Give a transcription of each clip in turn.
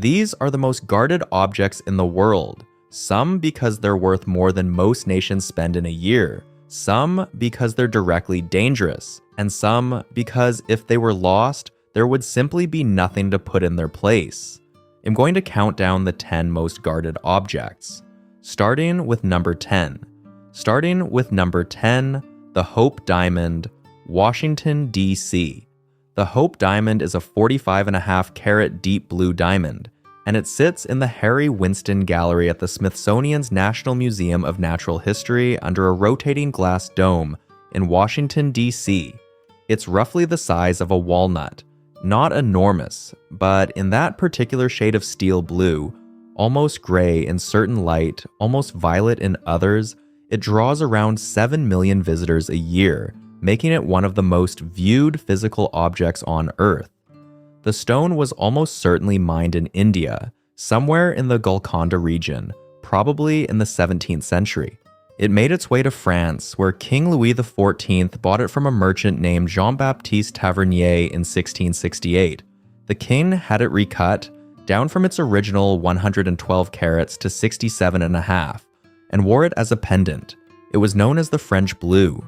These are the most guarded objects in the world, some because they're worth more than most nations spend in a year, some because they're directly dangerous, and some because if they were lost, there would simply be nothing to put in their place. I'm going to count down the 10 most guarded objects, starting with number 10. Starting with number 10, the Hope Diamond, Washington, D.C. The Hope Diamond is a 45.5 carat deep blue diamond, and it sits in the Harry Winston Gallery at the Smithsonian's National Museum of Natural History under a rotating glass dome in Washington, D.C. It's roughly the size of a walnut. Not enormous, but in that particular shade of steel blue, almost gray in certain light, almost violet in others, it draws around 7 million visitors a year, making it one of the most viewed physical objects on Earth. The stone was almost certainly mined in India, somewhere in the Golconda region, probably in the 17th century. It made its way to France, where King Louis XIV bought it from a merchant named Jean-Baptiste Tavernier in 1668. The king had it recut, down from its original 112 carats to 67.5, and wore it as a pendant. It was known as the French Blue.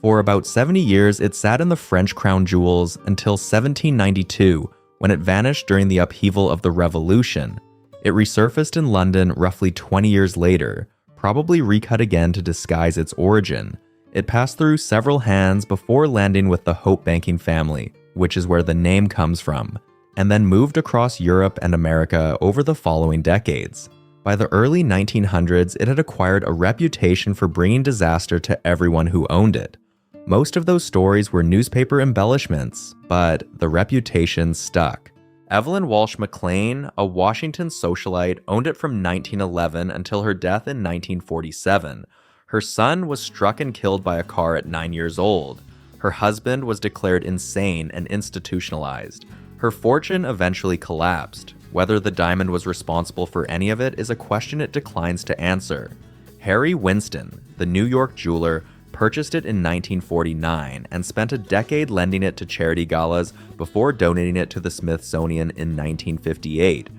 For about 70 years, it sat in the French crown jewels until 1792, when it vanished during the upheaval of the Revolution. It resurfaced in London roughly 20 years later, probably recut again to disguise its origin. It passed through several hands before landing with the Hope banking family, which is where the name comes from, and then moved across Europe and America over the following decades. By the early 1900s, it had acquired a reputation for bringing disaster to everyone who owned it. Most of those stories were newspaper embellishments, but the reputation stuck. Evelyn Walsh McLean, a Washington socialite, owned it from 1911 until her death in 1947. Her son was struck and killed by a car at 9 years old. Her husband was declared insane and institutionalized. Her fortune eventually collapsed. Whether the diamond was responsible for any of it is a question it declines to answer. Harry Winston, the New York jeweler, purchased it in 1949 and spent a decade lending it to charity galas before donating it to the Smithsonian in 1958.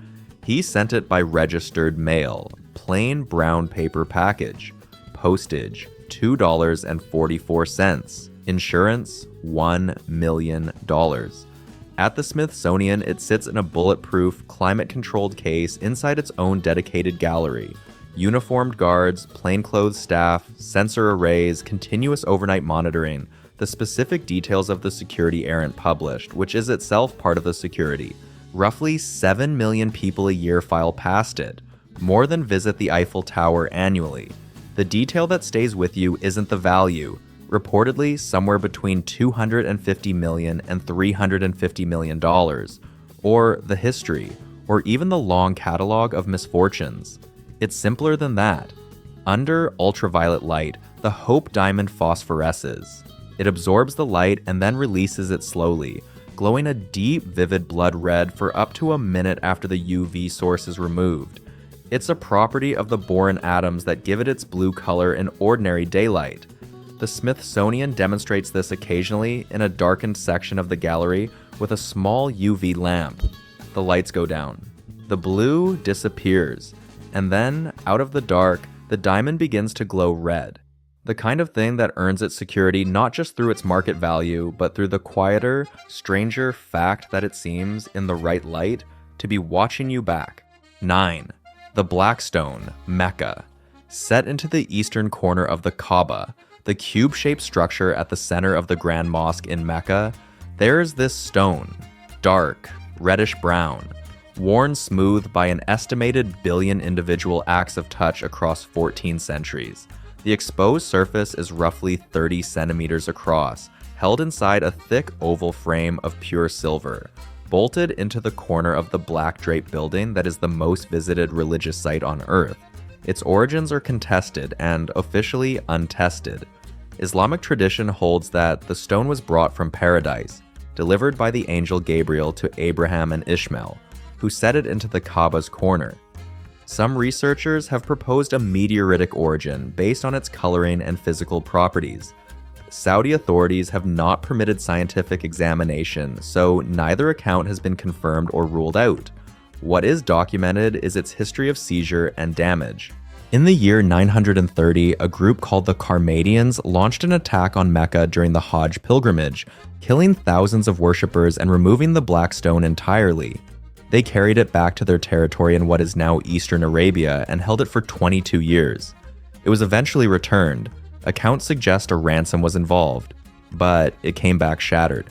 He sent it by registered mail, plain brown paper package, postage $2.44, insurance $1 million. At the Smithsonian, it sits in a bulletproof, climate-controlled case inside its own dedicated gallery. Uniformed guards, plainclothes staff, sensor arrays, continuous overnight monitoring. The specific details of the security aren't published, which is itself part of the security. Roughly 7 million people a year file past it, more than visit the Eiffel Tower annually. The detail that stays with you isn't the value, reportedly somewhere between $250 million and $350 million, or the history, or even the long catalog of misfortunes. It's simpler than that. Under ultraviolet light, the Hope Diamond phosphoresces. It absorbs the light and then releases it slowly, glowing a deep, vivid blood red for up to a minute after the UV source is removed. It's a property of the boron atoms that give it its blue color in ordinary daylight. The Smithsonian demonstrates this occasionally in a darkened section of the gallery with a small UV lamp. The lights go down. The blue disappears. And then, out of the dark, the diamond begins to glow red. The kind of thing that earns its security not just through its market value, but through the quieter, stranger fact that it seems, in the right light, to be watching you back. 9. The Black Stone, Mecca. Set into the eastern corner of the Kaaba, the cube-shaped structure at the center of the Grand Mosque in Mecca, there's this stone, dark, reddish-brown, worn smooth by an estimated billion individual acts of touch across 14 centuries. The exposed surface is roughly 30 centimeters across, held inside a thick oval frame of pure silver, bolted into the corner of the black draped building that is the most visited religious site on Earth. Its origins are contested and officially untested. Islamic tradition holds that the stone was brought from paradise, delivered by the angel Gabriel to Abraham and Ishmael, who set it into the Kaaba's corner. Some researchers have proposed a meteoritic origin based on its coloring and physical properties. Saudi authorities have not permitted scientific examination, so neither account has been confirmed or ruled out. What is documented is its history of seizure and damage. In the year 930, a group called the Carmadians launched an attack on Mecca during the Hajj pilgrimage, killing thousands of worshippers and removing the black stone entirely. They carried it back to their territory in what is now eastern Arabia and held it for 22 years. It was eventually returned. Accounts suggest a ransom was involved, but it came back shattered.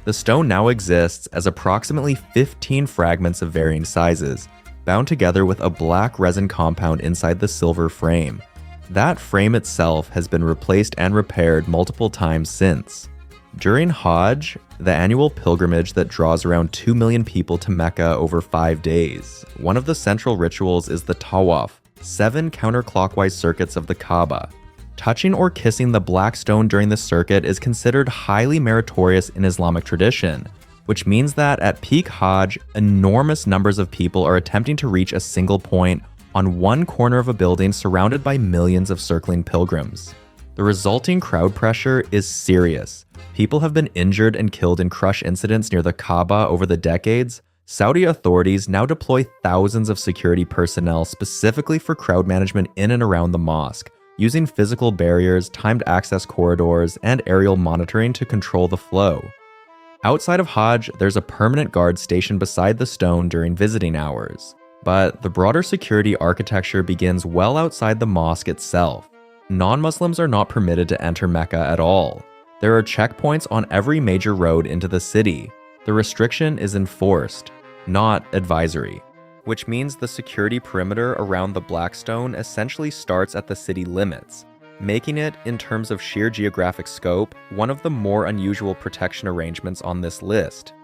The stone now exists as approximately 15 fragments of varying sizes, bound together with a black resin compound inside the silver frame. That frame itself has been replaced and repaired multiple times since. During Hajj, the annual pilgrimage that draws around 2 million people to Mecca over 5 days, one of the central rituals is the tawaf, 7 counterclockwise circuits of the Kaaba. Touching or kissing the black stone during the circuit is considered highly meritorious in Islamic tradition, which means that at peak Hajj, enormous numbers of people are attempting to reach a single point on one corner of a building surrounded by millions of circling pilgrims. The resulting crowd pressure is serious. People have been injured and killed in crush incidents near the Kaaba over the decades. Saudi authorities now deploy thousands of security personnel specifically for crowd management in and around the mosque, using physical barriers, timed access corridors, and aerial monitoring to control the flow. Outside of Hajj, there's a permanent guard stationed beside the stone during visiting hours. But the broader security architecture begins well outside the mosque itself. Non-Muslims are not permitted to enter Mecca at all. There are checkpoints on every major road into the city. The restriction is enforced, not advisory, which means the security perimeter around the Black Stone essentially starts at the city limits, making it, in terms of sheer geographic scope, one of the more unusual protection arrangements on this list.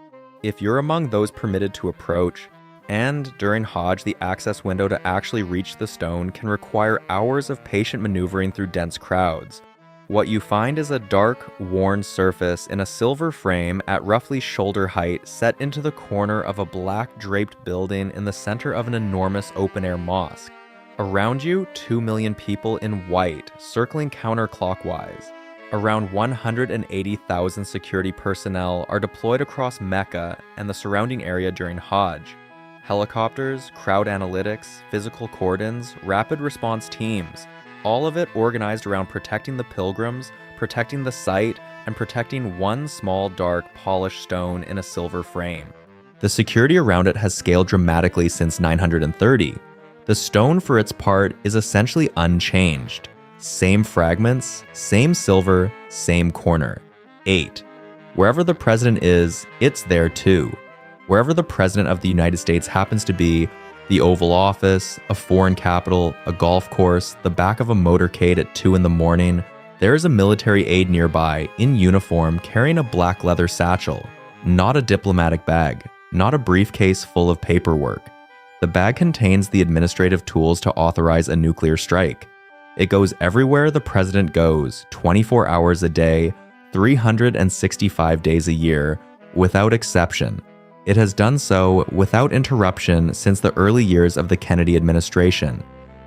If you're among those permitted to approach, and during Hajj, the access window to actually reach the stone can require hours of patient maneuvering through dense crowds. What you find is a dark, worn surface in a silver frame at roughly shoulder height set into the corner of a black draped building in the center of an enormous open-air mosque. Around you, 2 million people in white, circling counterclockwise. Around 180,000 security personnel are deployed across Mecca and the surrounding area during Hajj. Helicopters, crowd analytics, physical cordons, rapid response teams, all of it organized around protecting the pilgrims, protecting the site, and protecting one small, dark, polished stone in a silver frame. The security around it has scaled dramatically since 930. The stone, for its part, is essentially unchanged. Same fragments, same silver, same corner. 8. Wherever the president is, it's there too. Wherever the president of the United States happens to be, the Oval Office, a foreign capital, a golf course, the back of a motorcade at 2 a.m, there is a military aide nearby, in uniform, carrying a black leather satchel. Not a diplomatic bag, not a briefcase full of paperwork. The bag contains the administrative tools to authorize a nuclear strike. It goes everywhere the president goes, 24 hours a day, 365 days a year, without exception. It has done so without interruption since the early years of the Kennedy administration.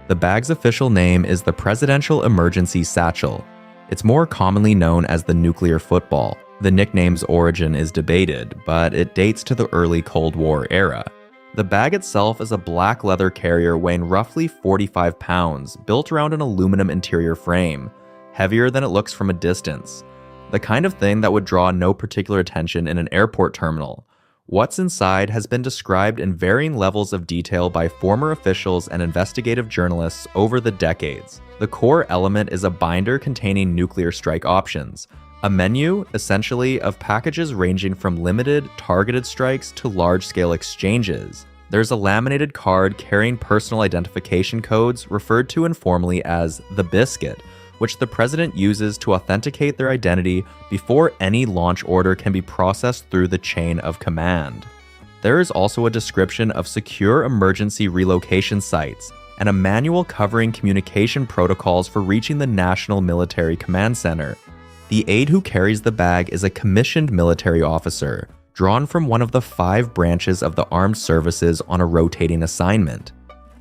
The bag's official name is the Presidential Emergency Satchel. It's more commonly known as the nuclear football. The nickname's origin is debated, but it dates to the early Cold War era. The bag itself is a black leather carrier weighing roughly 45 pounds, built around an aluminum interior frame, heavier than it looks from a distance. The kind of thing that would draw no particular attention in an airport terminal. What's inside has been described in varying levels of detail by former officials and investigative journalists over the decades. The core element is a binder containing nuclear strike options, a menu, essentially, of packages ranging from limited, targeted strikes to large-scale exchanges. There's a laminated card carrying personal identification codes referred to informally as the biscuit, which the president uses to authenticate their identity before any launch order can be processed through the chain of command. There is also a description of secure emergency relocation sites and a manual covering communication protocols for reaching the National Military Command Center. The aide who carries the bag is a commissioned military officer, drawn from one of the 5 branches of the armed services on a rotating assignment.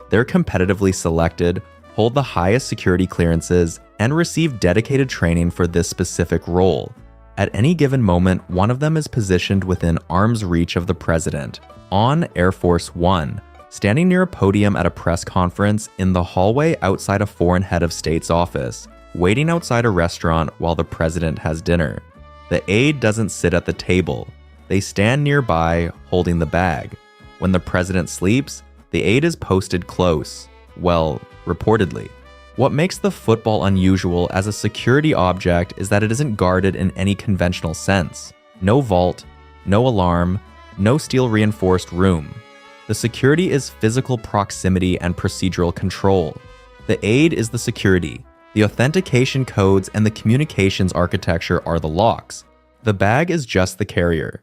They're competitively selected, hold the highest security clearances, and receive dedicated training for this specific role. At any given moment, one of them is positioned within arm's reach of the president, on Air Force One, standing near a podium at a press conference, in the hallway outside a foreign head of state's office, waiting outside a restaurant while the president has dinner. The aide doesn't sit at the table. They stand nearby, holding the bag. When the president sleeps, the aide is posted close. Well, reportedly. What makes the football unusual as a security object is that it isn't guarded in any conventional sense. No vault, no alarm, no steel-reinforced room. The security is physical proximity and procedural control. The aide is the security. The authentication codes and the communications architecture are the locks. The bag is just the carrier.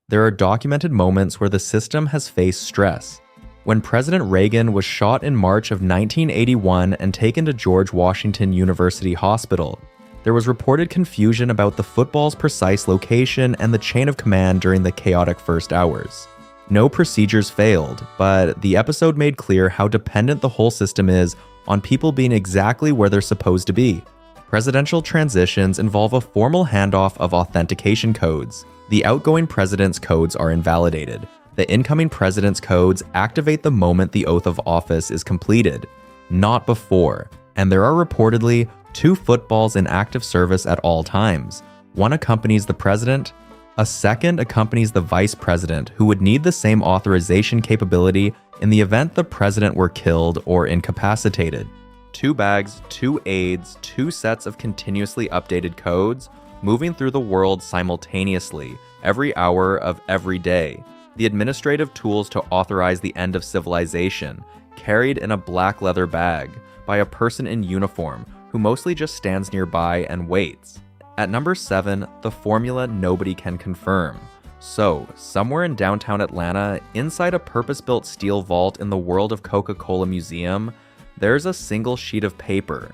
There are documented moments where the system has faced stress. When President Reagan was shot in March of 1981 and taken to George Washington University Hospital, there was reported confusion about the football's precise location and the chain of command during the chaotic first hours. No procedures failed, but the episode made clear how dependent the whole system is on people being exactly where they're supposed to be. Presidential transitions involve a formal handoff of authentication codes. The outgoing president's codes are invalidated. The incoming president's codes activate the moment the oath of office is completed, not before. And there are reportedly 2 footballs in active service at all times. One accompanies the president, a second accompanies the vice president, who would need the same authorization capability in the event the president were killed or incapacitated. 2 bags, 2 aides, 2 sets of continuously updated codes, moving through the world simultaneously, every hour of every day. The administrative tools to authorize the end of civilization, carried in a black leather bag by a person in uniform who mostly just stands nearby and waits. At number 7, the formula nobody can confirm. So, somewhere in downtown Atlanta, inside a purpose-built steel vault in the World of Coca-Cola Museum, there's a single sheet of paper.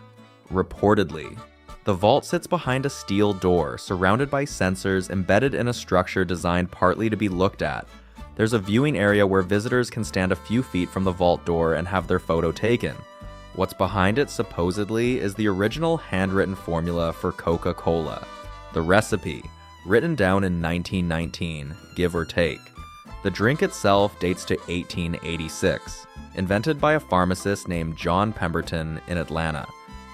Reportedly. The vault sits behind a steel door, surrounded by sensors embedded in a structure designed partly to be looked at. There's a viewing area where visitors can stand a few feet from the vault door and have their photo taken. What's behind it, supposedly, is the original handwritten formula for Coca-Cola. The recipe, written down in 1919, give or take. The drink itself dates to 1886, invented by a pharmacist named John Pemberton in Atlanta.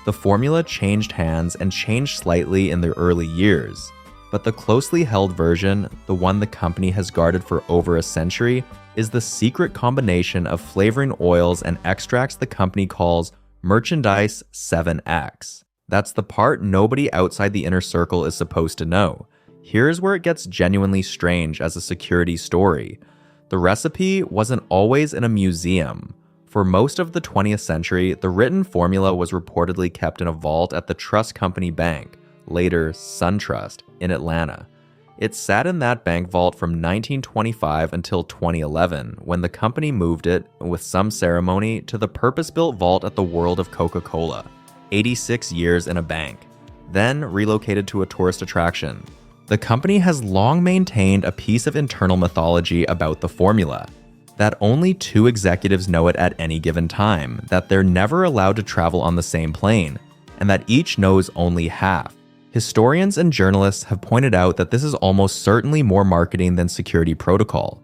The formula changed hands and changed slightly in the early years, but the closely held version, the one the company has guarded for over a century, is the secret combination of flavoring oils and extracts the company calls Merchandise 7X. That's the part nobody outside the inner circle is supposed to know. Here's where it gets genuinely strange as a security story. The recipe wasn't always in a museum. For most of the 20th century, the written formula was reportedly kept in a vault at the Trust Company Bank, later SunTrust, in Atlanta. It sat in that bank vault from 1925 until 2011, when the company moved it, with some ceremony, to the purpose-built vault at the World of Coca-Cola. 86 years in a bank. Then relocated to a tourist attraction. The company has long maintained a piece of internal mythology about the formula. That only 2 executives know it at any given time, that they're never allowed to travel on the same plane, and that each knows only half. Historians and journalists have pointed out that this is almost certainly more marketing than security protocol.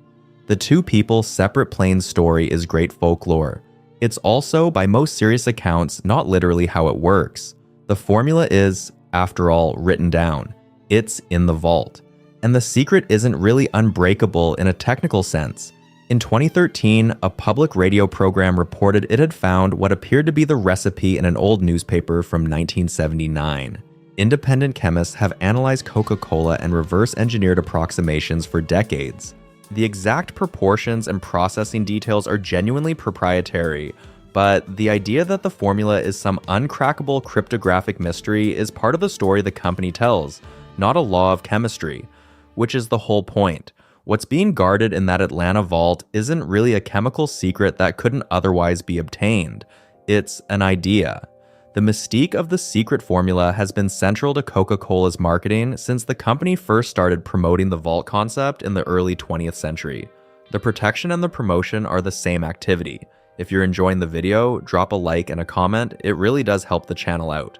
The 2 people's separate planes story is great folklore. It's also, by most serious accounts, not literally how it works. The formula is, after all, written down. It's in the vault. And the secret isn't really unbreakable in a technical sense. In 2013, a public radio program reported it had found what appeared to be the recipe in an old newspaper from 1979. Independent chemists have analyzed Coca-Cola and reverse-engineered approximations for decades. The exact proportions and processing details are genuinely proprietary, but the idea that the formula is some uncrackable cryptographic mystery is part of the story the company tells, not a law of chemistry, which is the whole point. What's being guarded in that Atlanta vault isn't really a chemical secret that couldn't otherwise be obtained. It's an idea. The mystique of the secret formula has been central to Coca-Cola's marketing since the company first started promoting the vault concept in the early 20th century. The protection and the promotion are the same activity. If you're enjoying the video, drop a like and a comment. It really does help the channel out.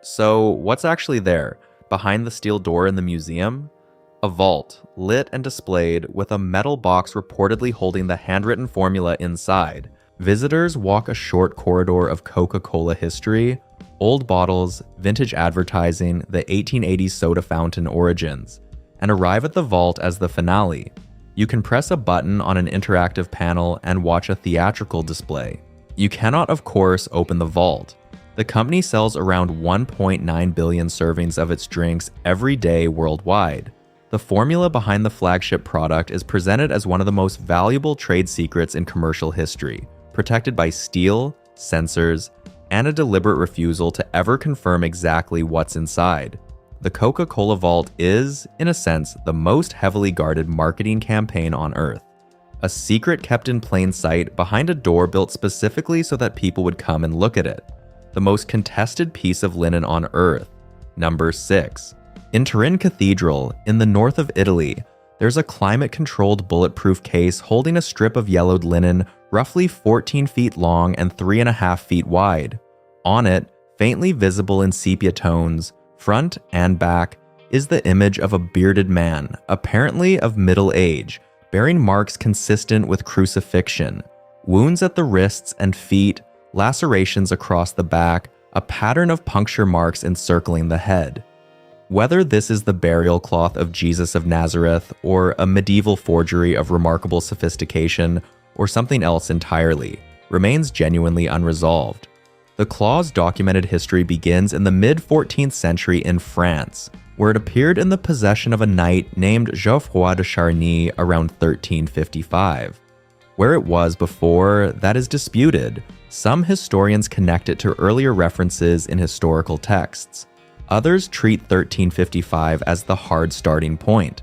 So, what's actually there? Behind the steel door in the museum, a vault, lit and displayed with a metal box reportedly holding the handwritten formula inside. Visitors walk a short corridor of Coca-Cola history, old bottles, vintage advertising, the 1880s soda fountain origins, and arrive at the vault as the finale. You can press a button on an interactive panel and watch a theatrical display. You cannot, of course, open the vault. The company sells around 1.9 billion servings of its drinks every day worldwide. The formula behind the flagship product is presented as one of the most valuable trade secrets in commercial history, protected by steel, sensors, and a deliberate refusal to ever confirm exactly what's inside. The Coca-Cola Vault is, in a sense, the most heavily guarded marketing campaign on Earth. A secret kept in plain sight behind a door built specifically so that people would come and look at it. The most contested piece of linen on Earth. Number 6. In Turin Cathedral, in the north of Italy, there's a climate-controlled bulletproof case holding a strip of yellowed linen roughly 14 feet long and 3.5 feet wide. On it, faintly visible in sepia tones, front and back, is the image of a bearded man, apparently of middle age, bearing marks consistent with crucifixion, wounds at the wrists and feet, lacerations across the back, a pattern of puncture marks encircling the head. Whether this is the burial cloth of Jesus of Nazareth, or a medieval forgery of remarkable sophistication, or something else entirely, remains genuinely unresolved. The claw's documented history begins in the mid-14th century in France, where it appeared in the possession of a knight named Geoffroy de Charny around 1355. Where it was before, that is disputed. Some historians connect it to earlier references in historical texts. Others treat 1355 as the hard starting point.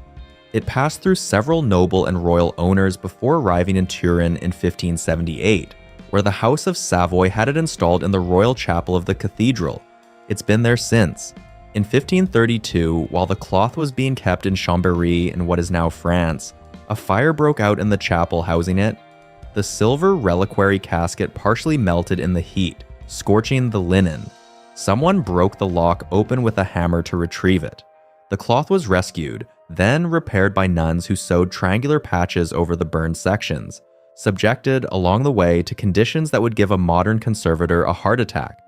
It passed through several noble and royal owners before arriving in Turin in 1578, where the House of Savoy had it installed in the royal chapel of the cathedral. It's been there since. In 1532, while the cloth was being kept in Chambéry in what is now France, a fire broke out in the chapel housing it. The silver reliquary casket partially melted in the heat, scorching the linen. Someone broke the lock open with a hammer to retrieve it. The cloth was rescued, then repaired by nuns who sewed triangular patches over the burned sections, subjected along the way to conditions that would give a modern conservator a heart attack.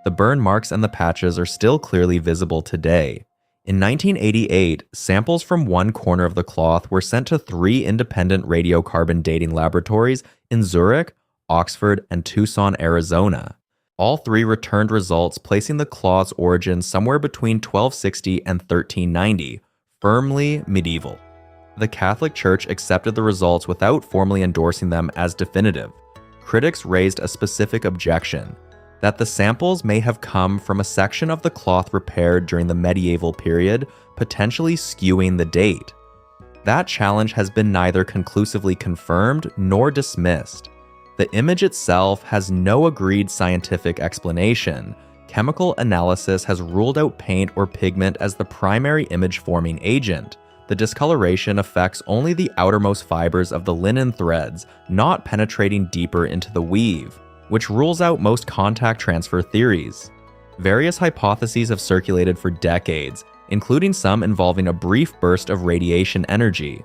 The burn marks and the patches are still clearly visible today. In 1988, samples from one corner of the cloth were sent to 3 independent radiocarbon dating laboratories in Zurich, Oxford, and Tucson, Arizona. All 3 returned results placing the cloth's origin somewhere between 1260 and 1390, firmly medieval. The Catholic Church accepted the results without formally endorsing them as definitive. Critics raised a specific objection, that the samples may have come from a section of the cloth repaired during the medieval period, potentially skewing the date. That challenge has been neither conclusively confirmed nor dismissed. The image itself has no agreed scientific explanation. Chemical analysis has ruled out paint or pigment as the primary image-forming agent. The discoloration affects only the outermost fibers of the linen threads, not penetrating deeper into the weave, which rules out most contact transfer theories. Various hypotheses have circulated for decades, including some involving a brief burst of radiation energy.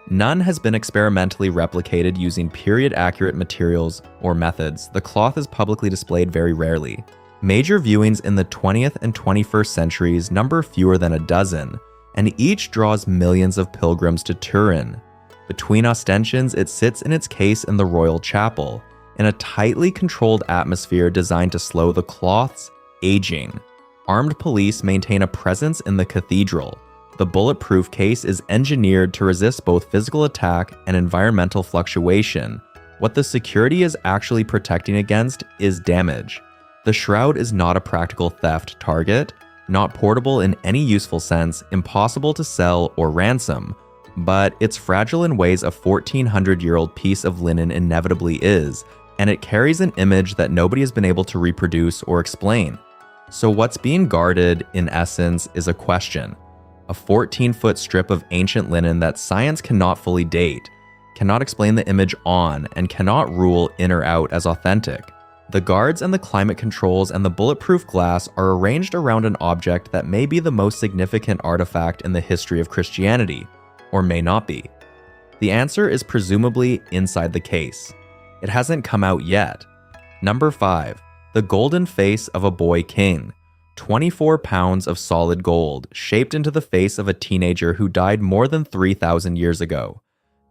None has been experimentally replicated using period-accurate materials or methods. The cloth is publicly displayed very rarely. Major viewings in the 20th and 21st centuries number fewer than a dozen, and each draws millions of pilgrims to Turin. Between ostensions, it sits in its case in the royal chapel, in a tightly controlled atmosphere designed to slow the cloth's aging. Armed police maintain a presence in the cathedral. The bulletproof case is engineered to resist both physical attack and environmental fluctuation. What the security is actually protecting against is damage. The shroud is not a practical theft target, not portable in any useful sense, impossible to sell or ransom, but it's fragile in ways a 1400-year-old piece of linen inevitably is, and it carries an image that nobody has been able to reproduce or explain. So what's being guarded, in essence, is a question. A 14-foot strip of ancient linen that science cannot fully date, cannot explain the image on, and cannot rule in or out as authentic. The guards and the climate controls and the bulletproof glass are arranged around an object that may be the most significant artifact in the history of Christianity, or may not be. The answer is presumably inside the case. It hasn't come out yet. Number 5. The golden face of a boy king. 24 pounds of solid gold, shaped into the face of a teenager who died more than 3,000 years ago.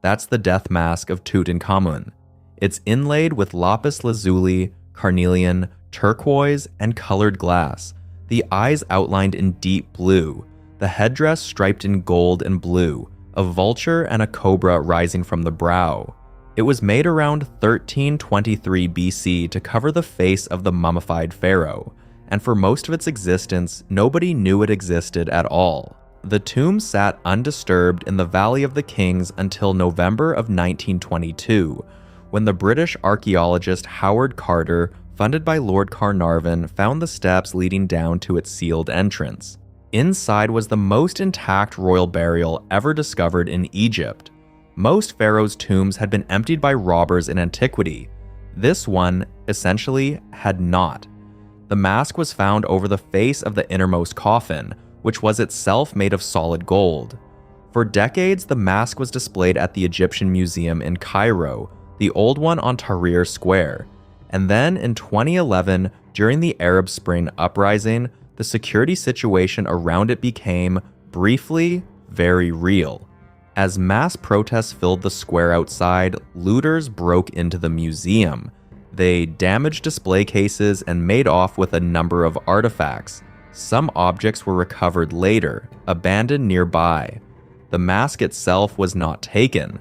That's the death mask of Tutankhamun. It's inlaid with lapis lazuli, carnelian, turquoise, and colored glass, the eyes outlined in deep blue, the headdress striped in gold and blue, a vulture and a cobra rising from the brow. It was made around 1323 BC to cover the face of the mummified pharaoh, and for most of its existence, nobody knew it existed at all. The tomb sat undisturbed in the Valley of the Kings until November of 1922, when the British archaeologist Howard Carter, funded by Lord Carnarvon, found the steps leading down to its sealed entrance. Inside was the most intact royal burial ever discovered in Egypt. Most pharaohs' tombs had been emptied by robbers in antiquity. This one, essentially, had not. The mask was found over the face of the innermost coffin, which was itself made of solid gold. For decades, the mask was displayed at the Egyptian Museum in Cairo, the old one on Tahrir Square. And then in 2011, during the Arab Spring uprising, the security situation around it became, briefly, very real. As mass protests filled the square outside, looters broke into the museum. They damaged display cases and made off with a number of artifacts. Some objects were recovered later, abandoned nearby. The mask itself was not taken,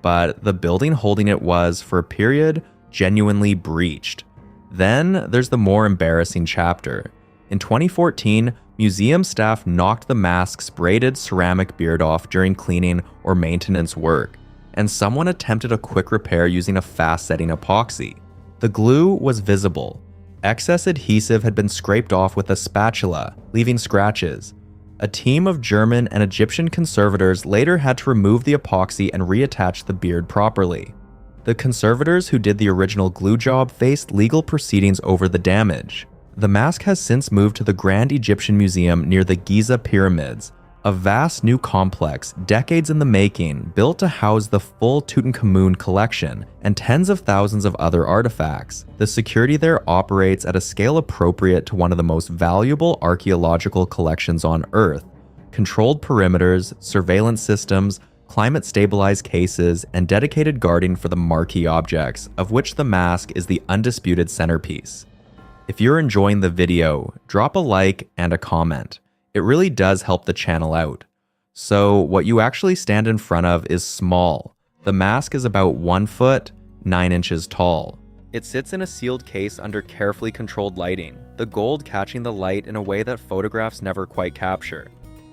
but the building holding it was, for a period, genuinely breached. Then there's the more embarrassing chapter. In 2014, museum staff knocked the mask's braided ceramic beard off during cleaning or maintenance work, and someone attempted a quick repair using a fast-setting epoxy. The glue was visible. Excess adhesive had been scraped off with a spatula, leaving scratches. A team of German and Egyptian conservators later had to remove the epoxy and reattach the beard properly. The conservators who did the original glue job faced legal proceedings over the damage. The mask has since moved to the Grand Egyptian Museum near the Giza Pyramids, a vast new complex, decades in the making, built to house the full Tutankhamun collection and tens of thousands of other artifacts. The security there operates at a scale appropriate to one of the most valuable archaeological collections on Earth. Controlled perimeters, surveillance systems, climate-stabilized cases, and dedicated guarding for the marquee objects, of which the mask is the undisputed centerpiece. If you're enjoying the video, drop a like and a comment. It really does help the channel out. So what you actually stand in front of is small. The mask is about 1 foot, 9 inches tall. It sits in a sealed case under carefully controlled lighting, the gold catching the light in a way that photographs never quite capture.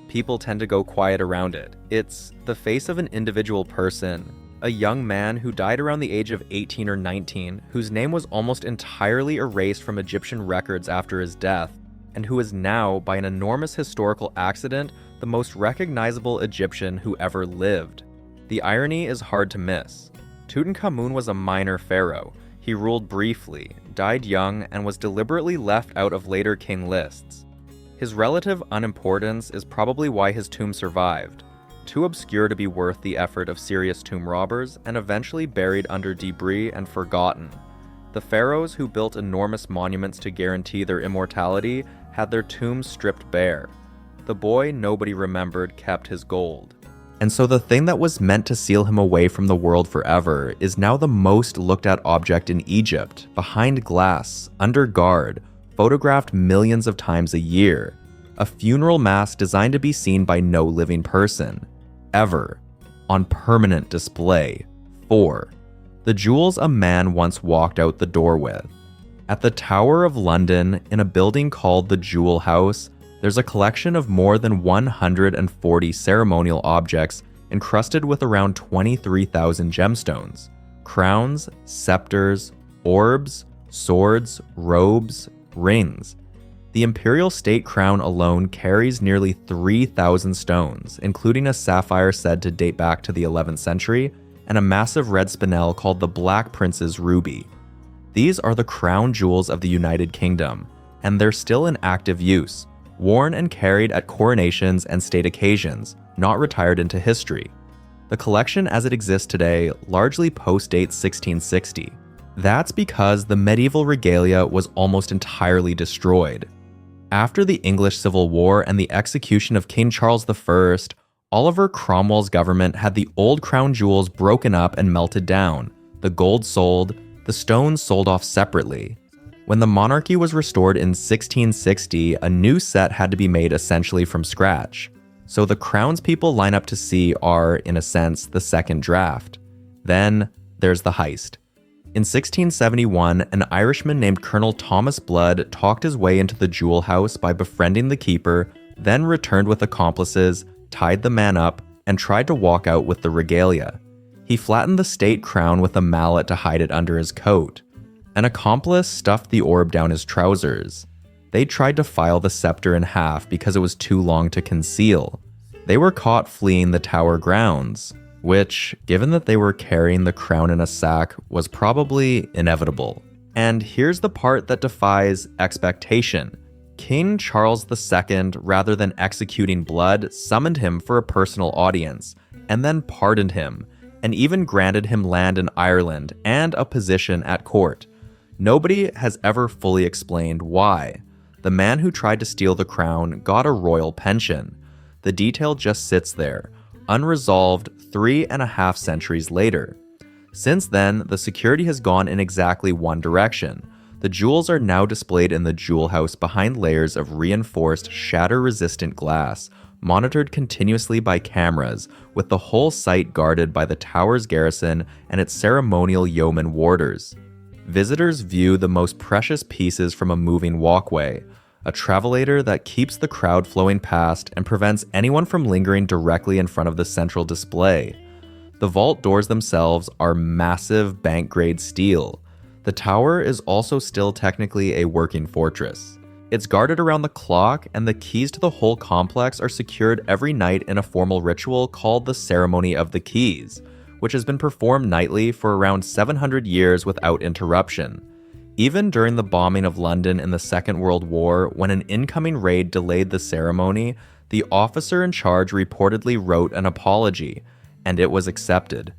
People tend to go quiet around it. It's the face of an individual person, a young man who died around the age of 18 or 19, whose name was almost entirely erased from Egyptian records after his death, and who is now, by an enormous historical accident, the most recognizable Egyptian who ever lived. The irony is hard to miss. Tutankhamun was a minor pharaoh. He ruled briefly, died young, and was deliberately left out of later king lists. His relative unimportance is probably why his tomb survived. Too obscure to be worth the effort of serious tomb robbers, and eventually buried under debris and forgotten. The pharaohs who built enormous monuments to guarantee their immortality had their tombs stripped bare. The boy nobody remembered kept his gold. And so the thing that was meant to seal him away from the world forever is now the most looked at object in Egypt, behind glass, under guard, photographed millions of times a year. A funeral mask designed to be seen by no living person, ever, on permanent display. 4. The jewels a man once walked out the door with. At the Tower of London, in a building called the Jewel House, there's a collection of more than 140 ceremonial objects encrusted with around 23,000 gemstones, crowns, scepters, orbs, swords, robes, rings. The imperial state crown alone carries nearly 3,000 stones, including a sapphire said to date back to the 11th century, and a massive red spinel called the Black Prince's Ruby. These are the crown jewels of the United Kingdom, and they're still in active use, worn and carried at coronations and state occasions, not retired into history. The collection as it exists today largely postdates 1660. That's because the medieval regalia was almost entirely destroyed. After the English Civil War and the execution of King Charles I, Oliver Cromwell's government had the old crown jewels broken up and melted down, the gold sold, the stones sold off separately. When the monarchy was restored in 1660, a new set had to be made essentially from scratch. So the crowns people line up to see are, in a sense, the second draft. Then there's the heist. In 1671, an Irishman named Colonel Thomas Blood talked his way into the jewel house by befriending the keeper, then returned with accomplices, tied the man up, and tried to walk out with the regalia. He flattened the state crown with a mallet to hide it under his coat. An accomplice stuffed the orb down his trousers. They tried to file the scepter in half because it was too long to conceal. They were caught fleeing the Tower grounds, which, given that they were carrying the crown in a sack, was probably inevitable. And here's the part that defies expectation. King Charles II, rather than executing Blood, summoned him for a personal audience, and then pardoned him, and even granted him land in Ireland and a position at court. Nobody has ever fully explained why. The man who tried to steal the crown got a royal pension. The detail just sits there, unresolved 3.5 centuries later. Since then, the security has gone in exactly one direction. The jewels are now displayed in the jewel house behind layers of reinforced, shatter-resistant glass, monitored continuously by cameras, with the whole site guarded by the Tower's garrison and its ceremonial yeoman warders. Visitors view the most precious pieces from a moving walkway, a travelator that keeps the crowd flowing past and prevents anyone from lingering directly in front of the central display. The vault doors themselves are massive bank-grade steel. The tower is also still technically a working fortress. It's guarded around the clock, and the keys to the whole complex are secured every night in a formal ritual called the Ceremony of the Keys, which has been performed nightly for around 700 years without interruption. Even during the bombing of London in the Second World War, when an incoming raid delayed the ceremony, the officer in charge reportedly wrote an apology, and it was accepted.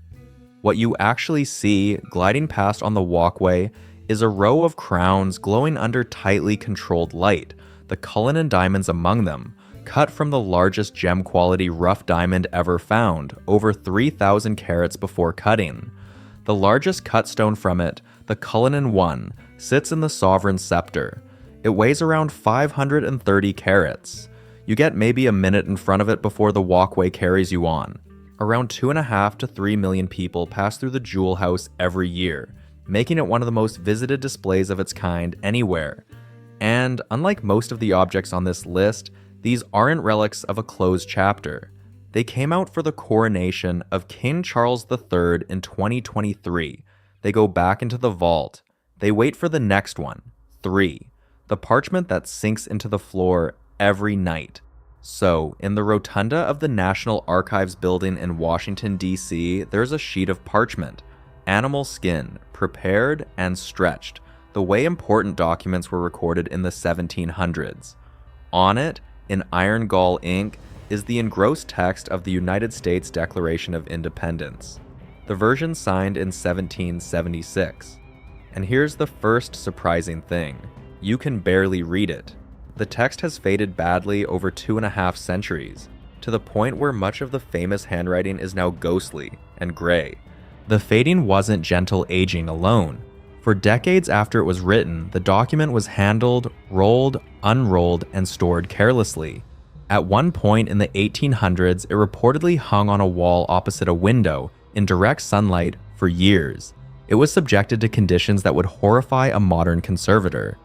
What you actually see gliding past on the walkway is a row of crowns glowing under tightly controlled light, the Cullinan diamonds among them, cut from the largest gem-quality rough diamond ever found, over 3,000 carats before cutting. The largest cut stone from it, the Cullinan 1, sits in the sovereign's scepter. It weighs around 530 carats. You get maybe a minute in front of it before the walkway carries you on. Around 2.5 to 3 million people pass through the jewel house every year, making it one of the most visited displays of its kind anywhere. And unlike most of the objects on this list, these aren't relics of a closed chapter. They came out for the coronation of King Charles III in 2023. They go back into the vault. They wait for the next one, 3, the parchment that sinks into the floor every night. So, in the rotunda of the National Archives building in Washington, D.C., there's a sheet of parchment, animal skin, prepared and stretched, the way important documents were recorded in the 1700s. On it, in iron gall ink, is the engrossed text of the United States Declaration of Independence, the version signed in 1776. And here's the first surprising thing. You can barely read it. The text has faded badly over 2.5 centuries, to the point where much of the famous handwriting is now ghostly and gray. The fading wasn't gentle aging alone. For decades after it was written, the document was handled, rolled, unrolled, and stored carelessly. At one point in the 1800s, it reportedly hung on a wall opposite a window in direct sunlight for years. It was subjected to conditions that would horrify a modern conservator.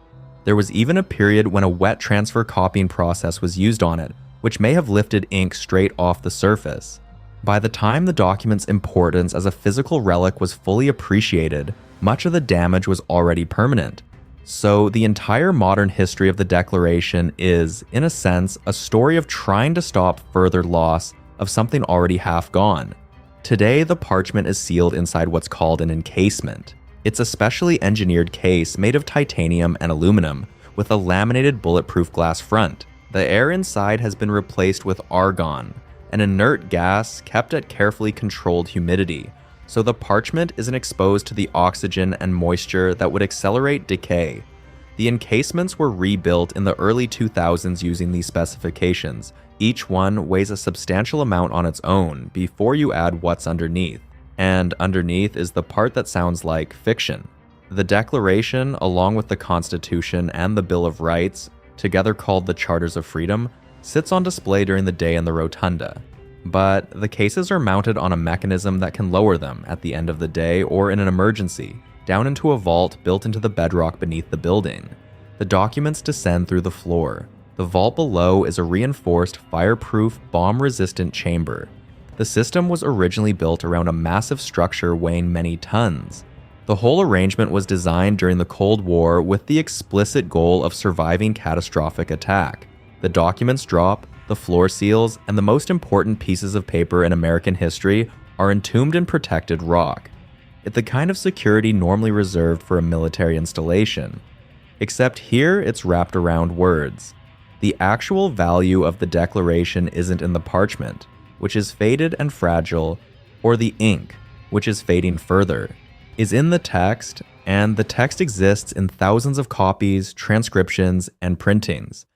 There was even a period when a wet transfer copying process was used on it, which may have lifted ink straight off the surface. By the time the document's importance as a physical relic was fully appreciated, much of the damage was already permanent. So the entire modern history of the Declaration is, in a sense, a story of trying to stop further loss of something already half gone. Today, the parchment is sealed inside what's called an encasement. It's a specially engineered case made of titanium and aluminum with a laminated bulletproof glass front. The air inside has been replaced with argon, an inert gas kept at carefully controlled humidity, so the parchment isn't exposed to the oxygen and moisture that would accelerate decay. The encasements were rebuilt in the early 2000s using these specifications. Each one weighs a substantial amount on its own before you add what's underneath. And underneath is the part that sounds like fiction. The Declaration, along with the Constitution and the Bill of Rights, together called the Charters of Freedom, sits on display during the day in the rotunda. But the cases are mounted on a mechanism that can lower them at the end of the day or in an emergency, down into a vault built into the bedrock beneath the building. The documents descend through the floor. The vault below is a reinforced, fireproof, bomb-resistant chamber. The system was originally built around a massive structure weighing many tons. The whole arrangement was designed during the Cold War with the explicit goal of surviving catastrophic attack. The documents drop, the floor seals, and the most important pieces of paper in American history are entombed in protected rock. It's the kind of security normally reserved for a military installation. Except here it's wrapped around words. The actual value of the Declaration isn't in the parchment, which is faded and fragile, or the ink, which is fading further, is in the text, and the text exists in thousands of copies, transcriptions, and printings.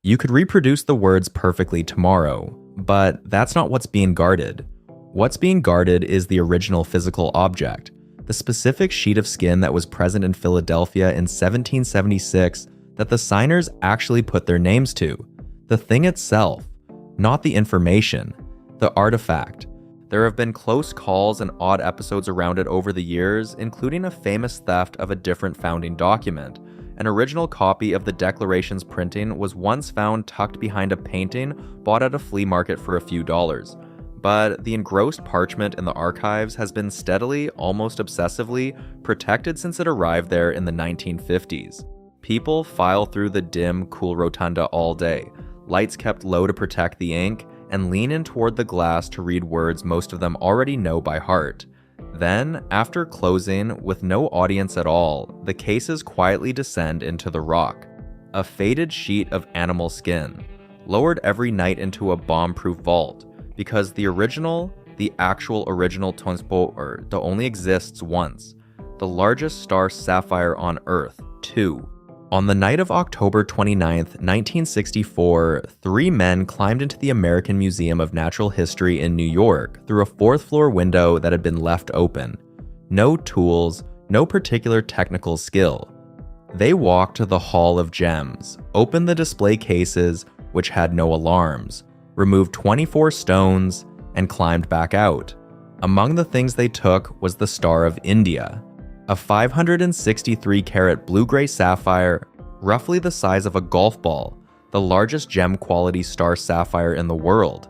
You could reproduce the words perfectly tomorrow, but that's not what's being guarded. What's being guarded is the original physical object, the specific sheet of skin that was present in Philadelphia in 1776 that the signers actually put their names to. The thing itself, not the information, the artifact. There have been close calls and odd episodes around it over the years, including a famous theft of a different founding document. An original copy of the Declaration's printing was once found tucked behind a painting bought at a flea market for a few dollars. But the engrossed parchment in the archives has been steadily, almost obsessively, protected since it arrived there in the 1950s. People file through the dim, cool rotunda all day, lights kept low to protect the ink, and lean in toward the glass to read words most of them already know by heart. Then, after closing, with no audience at all, the cases quietly descend into the rock. A faded sheet of animal skin, lowered every night into a bomb-proof vault, because the actual original transporter only exists once. The largest star sapphire on Earth, too. On the night of October 29, 1964, 3 men climbed into the American Museum of Natural History in New York through a 4th-floor window that had been left open. No tools, no particular technical skill. They walked to the Hall of Gems, opened the display cases, which had no alarms, removed 24 stones, and climbed back out. Among the things they took was the Star of India, a 563-carat blue-gray sapphire, roughly the size of a golf ball, the largest gem-quality star sapphire in the world.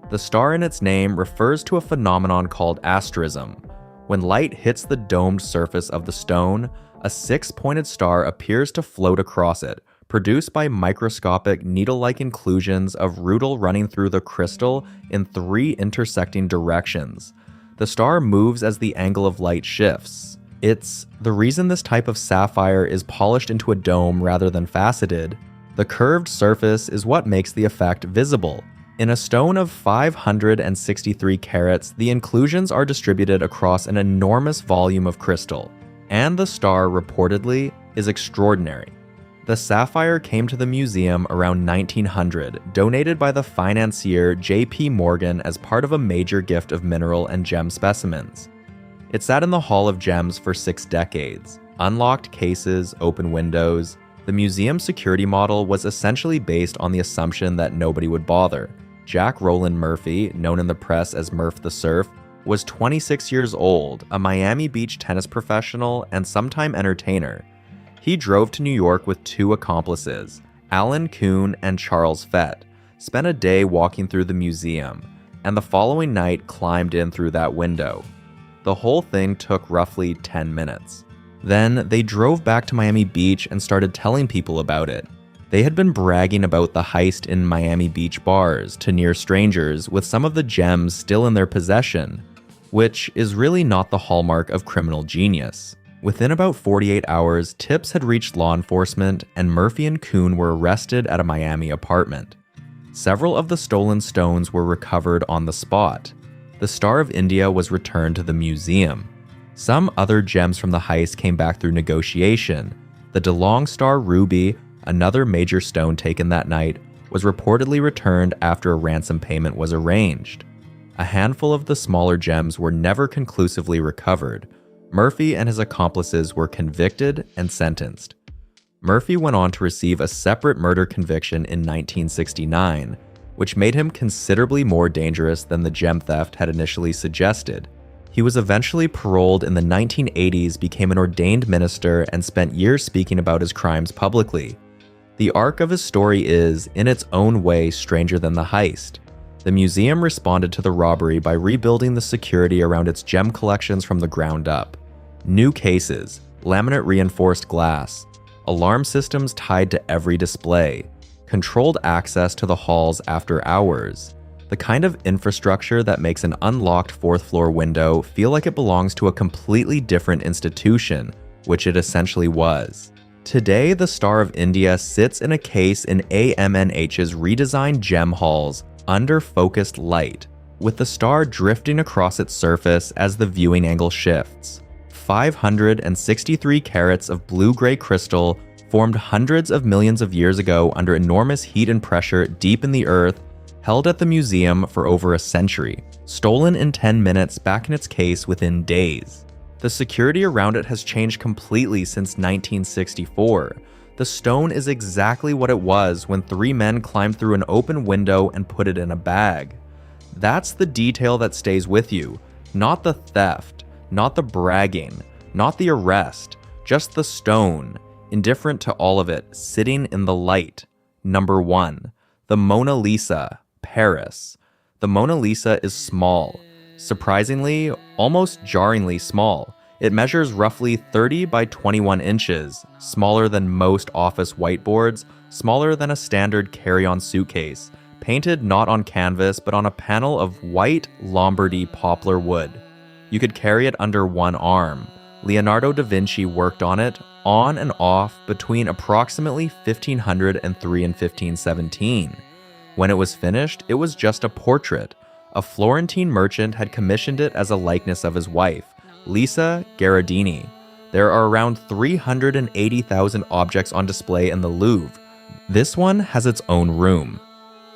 The star in its name refers to a phenomenon called asterism. When light hits the domed surface of the stone, a 6-pointed star appears to float across it, produced by microscopic needle-like inclusions of rutile running through the crystal in 3 intersecting directions. The star moves as the angle of light shifts. It's the reason this type of sapphire is polished into a dome rather than faceted. The curved surface is what makes the effect visible. In a stone of 563 carats, the inclusions are distributed across an enormous volume of crystal, and the star, reportedly, is extraordinary. The sapphire came to the museum around 1900, donated by the financier J.P. Morgan as part of a major gift of mineral and gem specimens. It sat in the Hall of Gems for 6 decades. Unlocked cases, open windows. The museum's security model was essentially based on the assumption that nobody would bother. Jack Rowland Murphy, known in the press as Murph the Surf, was 26 years old, a Miami Beach tennis professional and sometime entertainer. He drove to New York with 2 accomplices, Alan Kuhn and Charles Fett, spent a day walking through the museum, and the following night climbed in through that window. The whole thing took roughly 10 minutes. Then they drove back to Miami Beach and started telling people about it. They had been bragging about the heist in Miami Beach bars to near strangers with some of the gems still in their possession, which is really not the hallmark of criminal genius. Within about 48 hours, tips had reached law enforcement, and Murphy and Kuhn were arrested at a Miami apartment. Several of the stolen stones were recovered on the spot. The Star of India was returned to the museum. Some other gems from the heist came back through negotiation. The DeLong Star ruby, another major stone taken that night, was reportedly returned after a ransom payment was arranged. A handful of the smaller gems were never conclusively recovered. Murphy and his accomplices were convicted and sentenced. Murphy went on to receive a separate murder conviction in 1969, which made him considerably more dangerous than the gem theft had initially suggested. He was eventually paroled in the 1980s, became an ordained minister, and spent years speaking about his crimes publicly. The arc of his story is, in its own way, stranger than the heist. The museum responded to the robbery by rebuilding the security around its gem collections from the ground up. New cases, laminate reinforced glass, alarm systems tied to every display, controlled access to the halls after hours, the kind of infrastructure that makes an unlocked fourth-floor window feel like it belongs to a completely different institution, which it essentially was. Today, the Star of India sits in a case in AMNH's redesigned gem halls under focused light, with the star drifting across its surface as the viewing angle shifts. 563 carats of blue-gray crystal formed hundreds of millions of years ago under enormous heat and pressure deep in the earth, held at the museum for over a century, stolen in 10 minutes back in its case within days. The security around it has changed completely since 1964. The stone is exactly what it was when 3 men climbed through an open window and put it in a bag. That's the detail that stays with you, not the theft, not the bragging, not the arrest, just the stone, indifferent to all of it, sitting in the light. Number 1. The Mona Lisa, Paris. The Mona Lisa is small. Surprisingly, almost jarringly small. It measures roughly 30 by 21 inches, smaller than most office whiteboards, smaller than a standard carry-on suitcase, painted not on canvas but on a panel of white Lombardy poplar wood. You could carry it under one arm. Leonardo da Vinci worked on it, on and off, between approximately 1503 and 1517. When it was finished, it was just a portrait. A Florentine merchant had commissioned it as a likeness of his wife, Lisa Gherardini. There are around 380,000 objects on display in the Louvre. This one has its own room.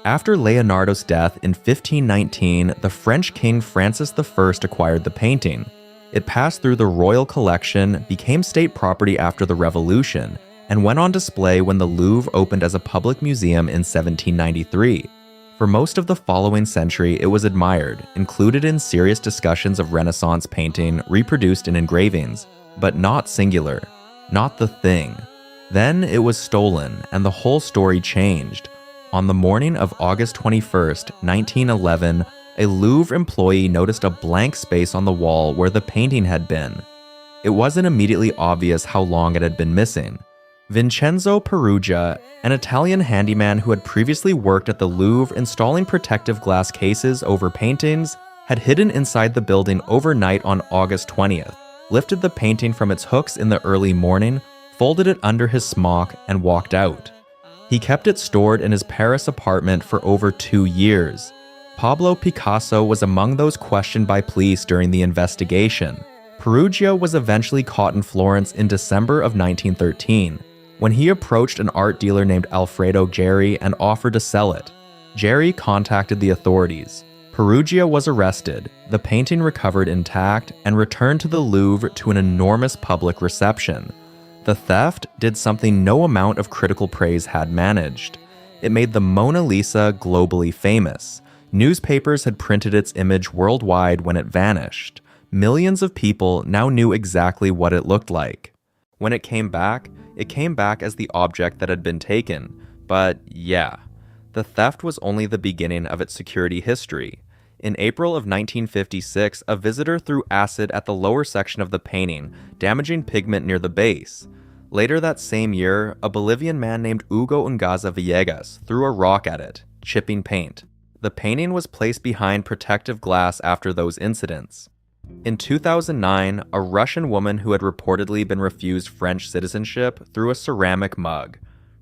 After Leonardo's death in 1519, the French king Francis I acquired the painting. It passed through the royal collection, became state property after the Revolution, and went on display when the Louvre opened as a public museum in 1793. For most of the following century, it was admired, included in serious discussions of Renaissance painting, reproduced in engravings, but not singular, not the thing. Then it was stolen, and the whole story changed. On the morning of August 21st, 1911, a Louvre employee noticed a blank space on the wall where the painting had been. It wasn't immediately obvious how long it had been missing. Vincenzo Perugia, an Italian handyman who had previously worked at the Louvre installing protective glass cases over paintings, had hidden inside the building overnight on August 20th, lifted the painting from its hooks in the early morning, folded it under his smock, and walked out. He kept it stored in his Paris apartment for over 2 years. Pablo Picasso was among those questioned by police during the investigation. Perugia was eventually caught in Florence in December of 1913, when he approached an art dealer named Alfredo Geri and offered to sell it. Geri contacted the authorities. Perugia was arrested, the painting recovered intact, and returned to the Louvre to an enormous public reception. The theft did something no amount of critical praise had managed. It made the Mona Lisa globally famous. Newspapers had printed its image worldwide when it vanished. Millions of people now knew exactly what it looked like. When it came back as the object that had been taken. But yeah, the theft was only the beginning of its security history. In April of 1956, a visitor threw acid at the lower section of the painting, damaging pigment near the base. Later that same year, a Bolivian man named Hugo Ungaza Villegas threw a rock at it, chipping paint. The painting was placed behind protective glass after those incidents. In 2009, a Russian woman who had reportedly been refused French citizenship threw a ceramic mug,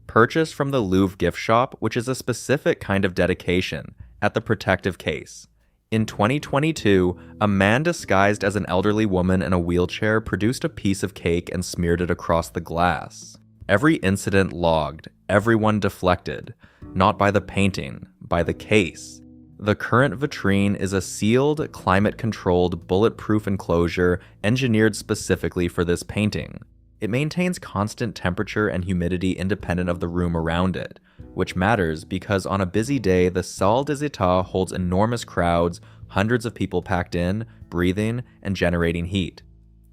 purchased from the Louvre gift shop, which is a specific kind of dedication, at the protective case. In 2022, a man disguised as an elderly woman in a wheelchair produced a piece of cake and smeared it across the glass. Every incident logged, everyone deflected, not by the painting, by the case. The current vitrine is a sealed, climate-controlled, bulletproof enclosure engineered specifically for this painting. It maintains constant temperature and humidity independent of the room around it, which matters because on a busy day, the Salle des Etats holds enormous crowds, hundreds of people packed in, breathing, and generating heat.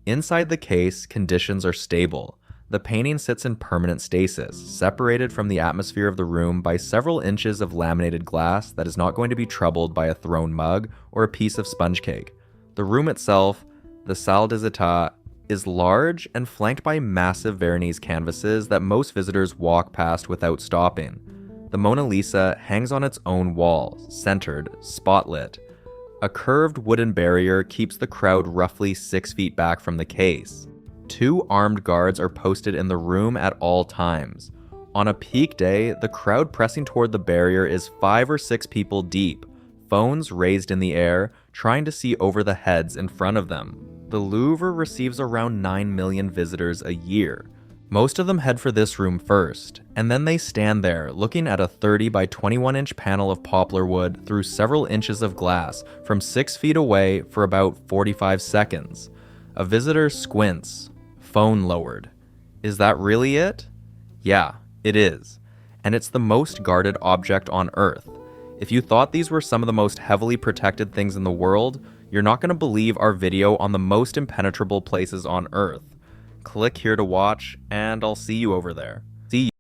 Inside the case, conditions are stable. The painting sits in permanent stasis, separated from the atmosphere of the room by several inches of laminated glass that is not going to be troubled by a thrown mug or a piece of sponge cake. The room itself, the Salle des Etats, is large and flanked by massive Veronese canvases that most visitors walk past without stopping. The Mona Lisa hangs on its own wall, centered, spotlit. A curved wooden barrier keeps the crowd roughly 6 feet back from the case. 2 armed guards are posted in the room at all times. On a peak day, the crowd pressing toward the barrier is 5 or 6 people deep, phones raised in the air, trying to see over the heads in front of them. The Louvre receives around 9 million visitors a year. Most of them head for this room first, and then they stand there looking at a 30 by 21 inch panel of poplar wood through several inches of glass from 6 feet away for about 45 seconds. A visitor squints, phone lowered. Is that really it? Yeah, it is. And it's the most guarded object on Earth. If you thought these were some of the most heavily protected things in the world, you're not going to believe our video on the most impenetrable places on Earth. Click here to watch, and I'll see you over there. See you.